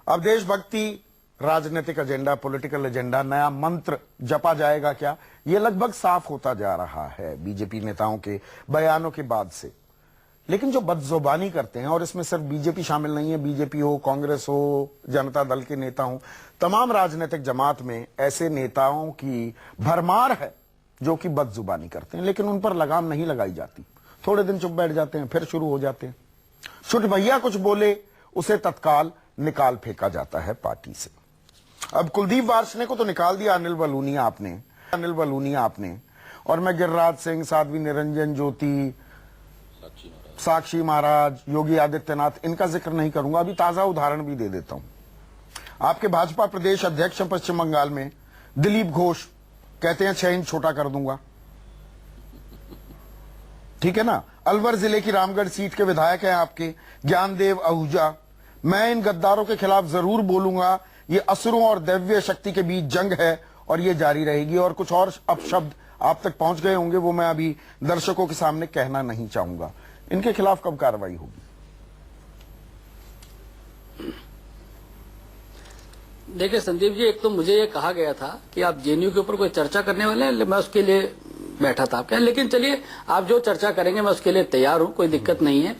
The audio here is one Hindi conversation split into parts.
अब देशभक्ति, राजनीतिक एजेंडा, पॉलिटिकल एजेंडा, नया मंत्र जपा जाएगा क्या, ये लगभग साफ होता जा रहा है बीजेपी नेताओं के बयानों के बाद से। लेकिन जो बदजुबानी करते हैं, और इसमें सिर्फ बीजेपी शामिल नहीं है, बीजेपी हो, कांग्रेस हो, जनता दल के नेता हो, तमाम राजनीतिक जमात में ऐसे नेताओं की भरमार है जो कि बदजुबानी करते हैं, लेकिन उन पर लगाम नहीं लगाई जाती। थोड़े दिन चुप बैठ जाते हैं, फिर शुरू हो जाते हैं। छोटे भैया कुछ बोले, उसे तत्काल निकाल फेंका जाता है पार्टी से। अब कुलदीप वार्ष्णेय को तो निकाल दिया अनिल बलूनिया आपने, और मैं गिरिराज सिंह, साध्वी निरंजन ज्योति, साक्षी महाराज, योगी आदित्यनाथ, इनका जिक्र नहीं करूंगा। अभी ताजा उदाहरण भी दे देता हूं। आपके भाजपा प्रदेश अध्यक्ष पश्चिम बंगाल में दिलीप घोष कहते हैं 6 इंच छोटा कर दूंगा, ठीक है ना। अलवर जिले की रामगढ़ सीट के विधायक हैं आपके ज्ञानदेव आहूजा, मैं इन गद्दारों के खिलाफ जरूर बोलूंगा, ये असुरों और दैव्य शक्ति के बीच जंग है और ये जारी रहेगी। और कुछ और अपशब्द आप तक पहुंच गए होंगे, वो मैं अभी दर्शकों के सामने कहना नहीं चाहूंगा। इनके खिलाफ कब कार्रवाई होगी? देखिए संदीप जी, एक तो मुझे ये कहा गया था कि आप जेएनयू के ऊपर कोई चर्चा करने वाले हैं, मैं उसके लिए बैठा था आपके, लेकिन चलिए आप जो चर्चा करेंगे मैं उसके लिए तैयार हूं, कोई दिक्कत नहीं है।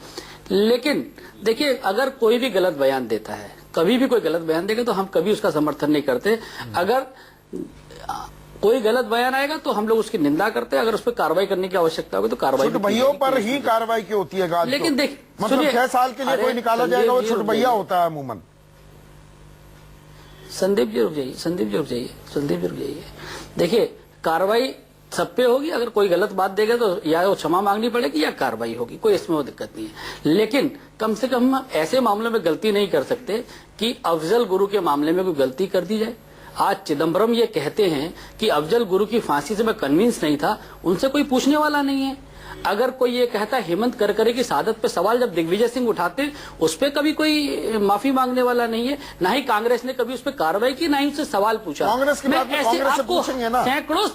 लेकिन देखिए, अगर कोई भी गलत बयान देता है, कभी भी कोई गलत बयान देगा तो हम कभी उसका समर्थन नहीं करते। अगर कोई गलत बयान आएगा तो हम लोग उसकी निंदा करते हैं, अगर उस पर कार्रवाई करने की आवश्यकता होगी तो कार्रवाई। छोटे भैया पर ही कार्रवाई क्यों होती है? लेकिन देख, मतलब 6 साल के लिए कोई निकाला जाएगा, वो छोटे भैया होता है अमूमन। संदीप जी रुक जाइए। देखिए, कार्रवाई सब पे होगी। अगर कोई गलत बात देगा तो या वो क्षमा मांगनी पड़ेगी या कार्रवाई होगी, कोई इसमें वो दिक्कत नहीं है। लेकिन कम से कम हम ऐसे मामलों में गलती नहीं कर सकते कि अफजल गुरु के मामले में कोई गलती कर दी जाए। आज चिदम्बरम ये कहते हैं कि अफजल गुरु की फांसी से मैं कन्विंस नहीं था, उनसे कोई पूछने वाला नहीं है। अगर कोई ये कहता है हेमंत करकरे की शहादत पे सवाल जब दिग्विजय सिंह उठाते, उस पर कभी कोई माफी मांगने वाला नहीं है। ना ही कांग्रेस ने कभी उस पर कार्रवाई की, ना ही उससे सवाल पूछा। कांग्रेस की बात कांग्रेस से पूछेंगे ना। सैकड़ों,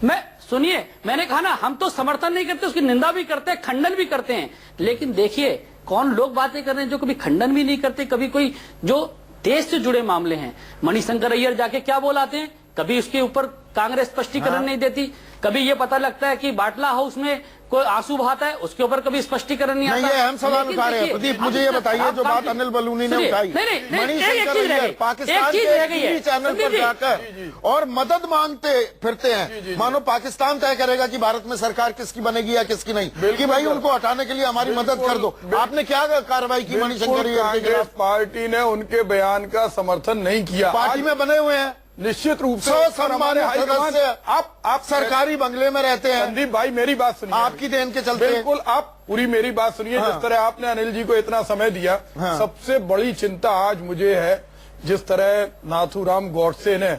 मैं सुनिए, मैंने कहा ना, हम तो समर्थन नहीं करते, उसकी निंदा भी करते हैं, खंडन भी करते हैं। लेकिन देखिए, कौन लोग बातें कर रहे हैं जो कभी खंडन भी नहीं करते, कभी कोई जो देश से जुड़े मामले हैं। मणिशंकर अय्यर जाके क्या बोलाते हैं, कभी उसके ऊपर कांग्रेस स्पष्टीकरण नहीं देती। कभी ये पता लगता है कि बाटला हाउस में कोई आंसू बहाता है, उसके ऊपर कभी स्पष्टीकरण नहीं आता। ये अहम सवाल उठा रहे हैं प्रदीप, मुझे ये बताइए, जो बात अनिल बलूनी ने उठाई, मणिशंकर अय्यर पाकिस्तान के टीवी चैनल पर जाकर और मदद मांगते फिरते हैं, मानो पाकिस्तान तय करेगा कि भारत में सरकार किसकी बनेगी या किसकी नहीं, कि भाई उनको हटाने के लिए हमारी मदद कर दो। आपने क्या कार्रवाई की मणिशंकर अय्यर के खिलाफ? पार्टी ने उनके बयान का समर्थन नहीं किया। पार्टी में बने हुए हैं निश्चित रूप से, हमारे सदस्य, आप सरकारी बंगले में रहते हैं। संदीप भाई मेरी बात सुनिए, आपकी देन के चलते। बिल्कुल, आप पूरी मेरी बात सुनिए। हाँ। जिस तरह आपने अनिल जी को इतना समय दिया, हाँ। सबसे बड़ी चिंता आज मुझे है, जिस तरह नाथूराम गॉडसे ने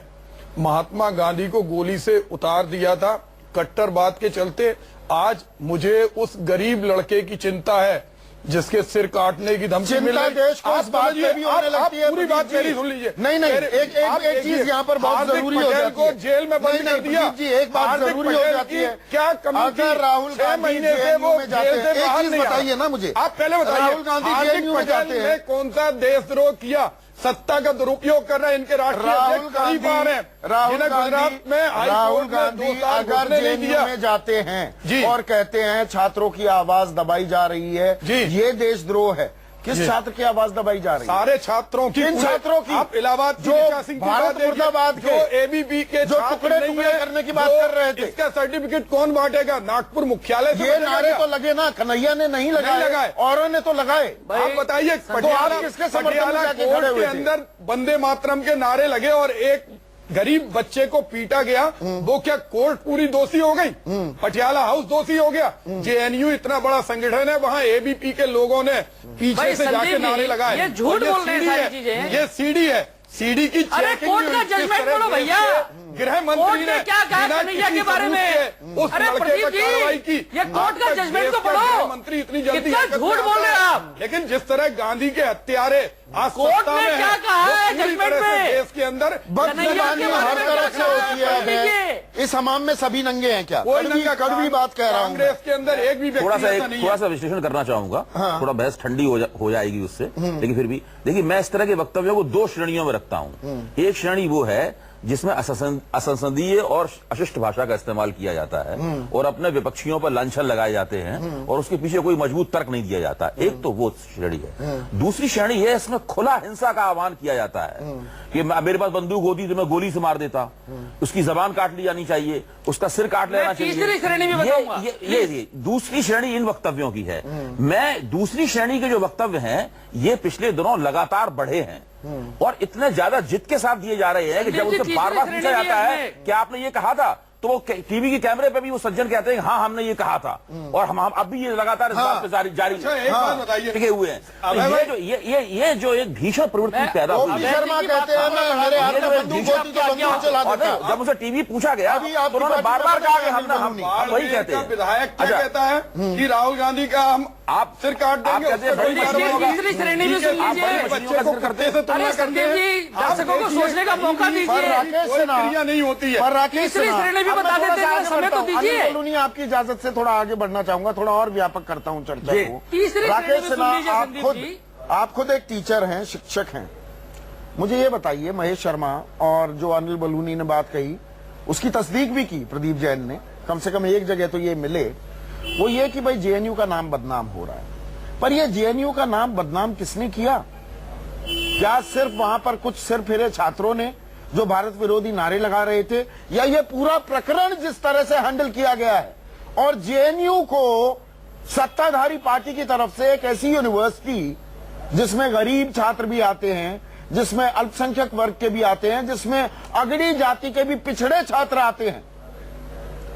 महात्मा गांधी को गोली से उतार दिया था कट्टरवाद के चलते, आज मुझे उस गरीब लड़के की चिंता है जिसके सिर काटने की धमकी मिल रही है। देश को इस बात पे भी होने लगती है। पूरी बात मेरी सुन लीजिए। नहीं, एक चीज यहाँ पर बहुत जरूरी हो जाती है। को जेल में बंद कर दिया जी, एक बात जरूरी हो जाती है। क्या कमी थी? अगर राहुल गांधी जेएनयू में जाते हैं, एक चीज बताइए ना मुझे, आप पहले बताइए, राहुल गांधी जेएनयू में जाते हैं, कौन सा देशद्रोह किया? सत्ता का दुरुपयोग कर रहे हैं इनके राष्ट्रीय राहुल गांधी गुजरात में राहुल गांधी अगर जेएनयू में जाते हैं और कहते हैं छात्रों की आवाज दबाई जा रही है, ये देशद्रोह है। किस छात्र की आवाज दबाई जा रही है? सारे छात्रों की। किन छात्रों की? आप इलाहाबाद जो भारत मुर्दाबाद के, जो एबीपी के जो टुकड़े करने की बात कर रहे थे, इसका सर्टिफिकेट कौन बांटेगा? नागपुर मुख्यालय से। ये नारे तो लगे ना, कन्हैया ने नहीं लगाए, औरों ने तो लगाए। आप बताइए, पटियाला किसके समर्थन में जाके खड़े हुए थे? अंदर वंदे मातरम के नारे लगे और एक गरीब बच्चे को पीटा गया, वो क्या कोर्ट पूरी दोषी हो गई? पटियाला हाउस दोषी हो गया? जेएनयू इतना बड़ा संगठन है, वहाँ एबीपी के लोगों ने पीछे से जाके नारे लगाए। ये झूठ बोल रहे हैं सारी चीजें। ये सीडी है, सीडी की कोर्ट का जजमेंट पढ़ो भैया। गृह मंत्री ने क्या कहा कन्हैया के बारे में? उस लड़के पर कार्रवाई की। ये कोर्ट का जजमेंट तो पढ़ो। मंत्री इतनी जल्दी झूठ बोल रहे हैं आप। लेकिन जिस तरह गांधी के हत्यारे आज कोर्ट ने क्या कहा है जजमेंट में? देश के अंदर बदजुबानी हर तरफ से होती है। इस हमाम में सभी नंगे हैं क्या? कोई नंगा कड़वी बात कह रहा हूँ। कांग्रेस के अंदर एक भी व्यक्ति ऐसा नहीं है। थोड़ा सा विश्लेषण करना चाहूंगा। थोड़ा बहस ठंडी हो जाएगी उससे, लेकिन फिर भी देखिए, मैं इस तरह के वक्तव्यों को दो श्रेणियों में रखता हूं। एक श्रेणी वो है जिसमें असंसदीय और अशिष्ट भाषा का इस्तेमाल किया जाता है और अपने विपक्षियों पर लांछन लगाए जाते हैं और उसके पीछे कोई मजबूत तर्क नहीं दिया जाता। एक तो वो श्रेणी है। दूसरी श्रेणी है, इसमें खुला हिंसा का आह्वान किया जाता है कि मेरे पास बंदूक होती तो मैं गोली से मार देता, उसकी जबान काट ली जानी चाहिए, उसका सिर काट लेना चाहिए। तीसरी श्रेणी भी बताऊंगा। ये दूसरी श्रेणी इन वक्तव्यों की है। मैं दूसरी श्रेणी के जो वक्तव्य हैं ये पिछले दिनों लगातार बढ़े हैं और इतने ज्यादा जिद के साथ दिए जा रहे हैं कि जब उनसे बार बार पूछा जाता है कि आपने ये कहा था, तो वो टीवी के कैमरे पे भी वो सज्जन कहते हैं हाँ हमने ये कहा था और हम अब भी ये लगातार इस बात पे जारी टिके हुए हैं। ये जो एक भीषण प्रवृत्ति पैदा हुई है, शर्मा कहते हैं मेरे हाथ में बंदूक होती तो बंदूक चला देता। जब उसे टीवी पूछा गया तो उन्होंने बार बार कहा कि हम वही कहते हैं। विधायक क्या कहता है कि राहुल गांधी का हम आप सिर काट देंगे। तीसरी श्रेणी भी सुन लीजिए। बच्चे को करते से तुलना करते हैं। दर्शकों को सोचने का मौका दीजिए। राकेश सिन्हा नहीं होती है। पर राकेश तीसरी श्रेणी भी बता देते हैं, समय तो दीजिए। अनिल बलूनी, आपकी इजाजत से थोड़ा आगे बढ़ना चाहूंगा, थोड़ा और व्यापक करता हूं चर्चा को। तीसरी राकेश सिन्हा, सिन्हा आप खुद एक टीचर हैं, शिक्षक हैं। मुझे ये बताइए, महेश शर्मा और जो अनिल बलूनी ने बात कही उसकी तस्दीक भी की प्रदीप जैन ने, कम से कम एक जगह तो ये मिले, वो ये कि भाई जेएनयू का नाम बदनाम हो रहा है। पर ये जेएनयू का नाम बदनाम किसने किया? क्या सिर्फ वहां पर कुछ सिर फिरे छात्रों ने जो भारत विरोधी नारे लगा रहे थे, या ये पूरा प्रकरण जिस तरह से हैंडल किया गया है और जेएनयू को सत्ताधारी पार्टी की तरफ से एक ऐसी यूनिवर्सिटी जिसमें गरीब छात्र भी आते हैं, जिसमें अल्पसंख्यक वर्ग के भी आते हैं, जिसमें अगड़ी जाति के भी पिछड़े छात्र आते हैं,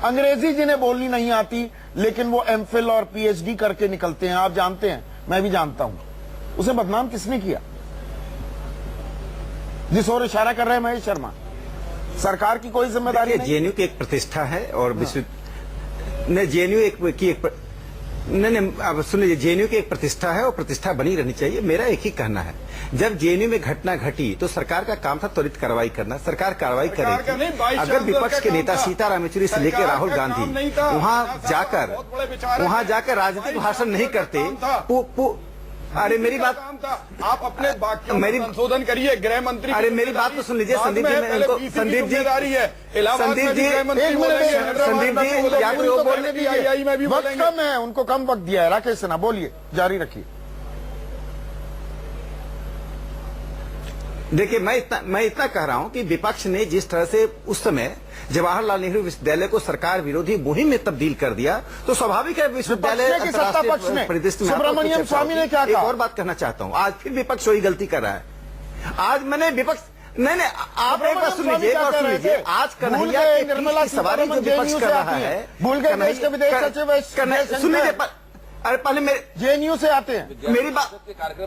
अंग्रेजी जिन्हें बोलनी नहीं आती लेकिन वो एमफिल और पीएचडी करके निकलते हैं, आप जानते हैं, मैं भी जानता हूं, उसे बदनाम किसने किया? जिस ओर इशारा कर रहे हैं महेश शर्मा, सरकार की कोई जिम्मेदारी नहीं। जेएनयू की एक प्रतिष्ठा है और जेएनयू नहीं, अब सुन लीजिए, जेएनयू की एक प्रतिष्ठा है और प्रतिष्ठा बनी रहनी चाहिए। मेरा एक ही कहना है, जब जेएनयू में घटना घटी तो सरकार का काम था त्वरित कार्रवाई करना। सरकार कार्रवाई करेगी। अगर विपक्ष के नेता सीताराम येचुरी से लेकर राहुल गांधी वहां जाकर राजनीतिक भाषण नहीं करते। अरे मेरी बात, आप अपने वाक्यों में संशोधन करिए। गृह मंत्री, अरे मेरी बात तो सुन लीजिए संदीप जी, संदीप जी, या कोई और बोलने दीजिए, वक्त कम है, उनको कम वक्त दिया है। राकेश सिन्हा बोलिए, जारी रखिए। देखिए, मैं इतना कह रहा हूं कि विपक्ष ने जिस तरह से उस समय जवाहरलाल नेहरू विश्वविद्यालय को सरकार विरोधी मुहिम में तब्दील कर दिया, तो स्वाभाविक है विश्वविद्यालय की सत्ता पक्ष में सुब्रमण्यम स्वामी ने क्या कहा। एक और बात कहना चाहता हूं, आज फिर विपक्ष वही गलती कर रहा है। आज मैंने विपक्ष नहीं, आप एक बात सुन लीजिए, आज कन्हैया की सवारी जो विपक्ष कर रहा है, भूल गए देश के विदेश सचिव, सुन लीजिए, अरे पहले मेरे जेएनयू से आते हैं, मेरी बात,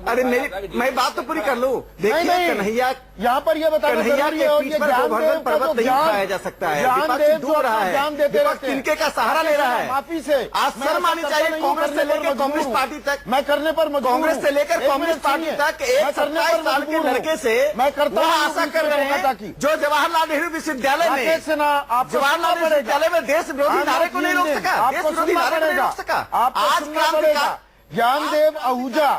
अरे मैं बात तो पूरी कर लूं। देखिए, कन्हैया यहाँ पर ये बताना जरूरी है, और ये गोवर्धन पर्वत नहीं खाया जा सकता है। विपक्ष डूब रहा है, विपक्ष तिनके का सहारा ले रहा है। माफी से आज शर्म आनी चाहिए कांग्रेस से लेकर कम्युनिस्ट पार्टी तक। मैं करने पर कांग्रेस से लेकर कम्युनिस्ट पार्टी तक एक 27 साल के लड़के से मैं करता हूं आशा कर रहे हैं जो जवाहरलाल नेहरू विश्वविद्यालय में जवाहरलाल विश्वविद्यालय में देश विरोधी नारे को नहीं रोक सका, देश विरोधी नारे को नहीं रोक सका। आज ज्ञानदेव आहूजा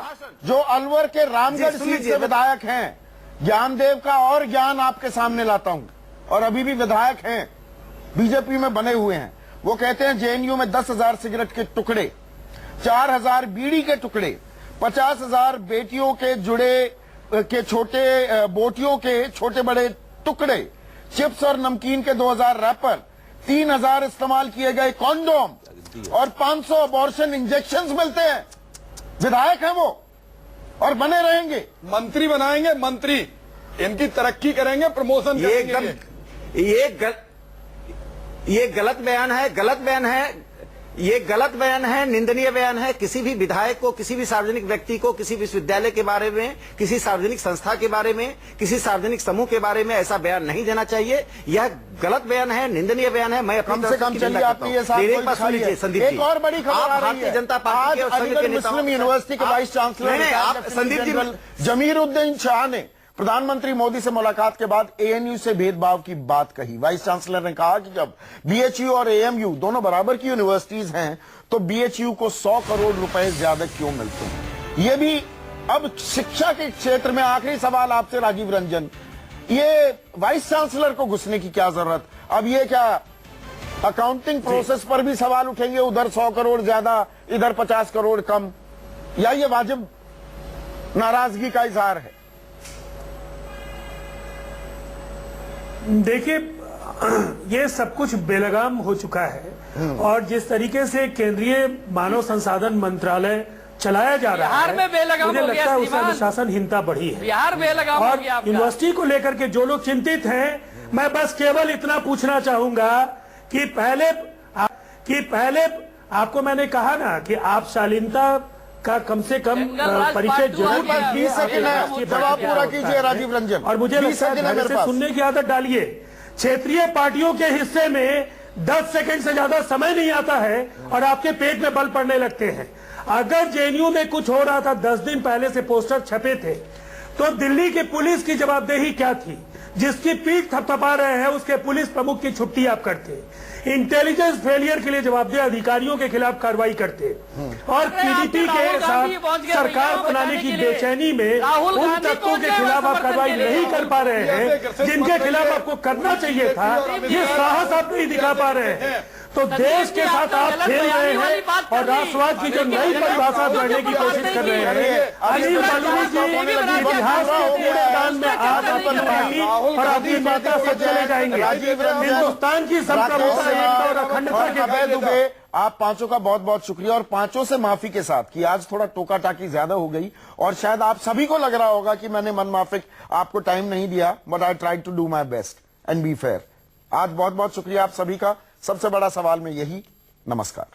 जो अलवर के रामगढ़ सीट से विधायक हैं, ज्ञानदेव का और ज्ञान आपके सामने लाता हूं, और अभी भी विधायक हैं, बीजेपी में बने हुए हैं। वो कहते हैं जेएनयू में 10,000 सिगरेट के टुकड़े, 4,000 बीड़ी के टुकड़े, 50,000 बेटियों के जुड़े के छोटे बोटियों के छोटे बड़े टुकड़े, चिप्स और नमकीन के 2,000 रैपर, 3,000 इस्तेमाल किए गए कॉन्डोम और 500 अबॉर्शन इंजेक्शंस मिलते हैं। विधायक हैं वो और बने रहेंगे, मंत्री बनाएंगे, मंत्री इनकी तरक्की करेंगे, प्रमोशन करेंगे। ये गलत बयान है, ये गलत बयान है, निंदनीय बयान है। किसी भी विधायक को, किसी भी सार्वजनिक व्यक्ति को, किसी विश्वविद्यालय के बारे में, किसी सार्वजनिक संस्था के बारे में, किसी सार्वजनिक समूह के बारे में ऐसा बयान नहीं देना चाहिए। यह गलत बयान है, निंदनीय बयान है। मैं कम से कम चलिए आपकी ये साथ संदीप जी, एक और बड़ी खबर आ रही है। जनता पार्टी के अलीगढ़ मुस्लिम यूनिवर्सिटी के वाइस चांसलर संदीप जी जमीरुद्दीन शाह ने प्रधानमंत्री मोदी से मुलाकात के बाद एएनयू से भेदभाव की बात कही। वाइस चांसलर ने कहा कि जब बीएचयू और एएमयू दोनों बराबर की यूनिवर्सिटीज हैं तो बीएचयू को 100 करोड़ रुपए ज्यादा क्यों मिलते हैं। ये भी अब शिक्षा के क्षेत्र में आखिरी सवाल आपसे राजीव रंजन, ये वाइस चांसलर को घुसने की क्या जरूरत, अब ये क्या अकाउंटिंग प्रोसेस पर भी सवाल उठेंगे, उधर 100 करोड़ ज्यादा इधर 50 करोड़ कम, या ये वाजिब नाराजगी का इजहार है? देखिए, ये सब कुछ बेलगाम हो चुका है और जिस तरीके से केंद्रीय मानव संसाधन मंत्रालय चलाया जा रहा बिहार है, में बेलगाम मुझे हो लगता गया है उससे श्रीमान। अनुशासनहीनता बढ़ी है। बिहार बेलगाम हो और गया आपका। यूनिवर्सिटी को लेकर के जो लोग चिंतित हैं, मैं बस केवल इतना पूछना चाहूंगा कि पहले आपको मैंने कहा ना कि आप शालीनता का कम से कम परिचय जरूर 20 सेकंड है, जवाब पूरा कीजिए राजीव रंजन। और मुझे 20 लगता है सेकंड है धैर्य मेरे से पास। सुनने की आदत डालिए। क्षेत्रीय पार्टियों के हिस्से में 10 सेकंड से ज्यादा समय नहीं आता है और आपके पेट में बल पड़ने लगते हैं। अगर जेएनयू में कुछ हो रहा था, 10 दिन पहले से पोस्टर छपे थे, तो दिल्ली की पुलिस की जवाबदेही क्या थी? जिसकी पीठ थपथपा रहे हैं उसके पुलिस प्रमुख की छुट्टी आप करते, इंटेलिजेंस फेलियर के लिए जवाबदेह अधिकारियों के खिलाफ कार्रवाई करते, और पीडीपी के साथ सरकार बनाने की बेचैनी में उन तत्वों के खिलाफ आप कार्रवाई नहीं कर पा रहे हैं जिनके खिलाफ आपको करना चाहिए था। ये साहस आप नहीं दिखा पा रहे हैं। तो देश के साथ आप खेल रहे हैं और राष्ट्रवाद की जो नई परिभाषा गढ़ने की कोशिश कर रहे हैं। अनिल बालूनी जी इतिहास के कूड़ेदान में आप अपनी पार्टी और अपनी नेता से चले जाएंगे। हिंदुस्तान की संप्रभुता, एकता और अखंडता के अभय दुबे, आप पांचों का बहुत बहुत शुक्रिया, और पांचों से माफी के साथ कि आज थोड़ा टोका टाकी ज्यादा हो गई और शायद आप सभी को लग रहा होगा कि मैंने मन माफिक आपको टाइम नहीं दिया, but I try to do my best and be fair. आज बहुत बहुत शुक्रिया आप सभी का। सबसे बड़ा सवाल में यही। नमस्कार।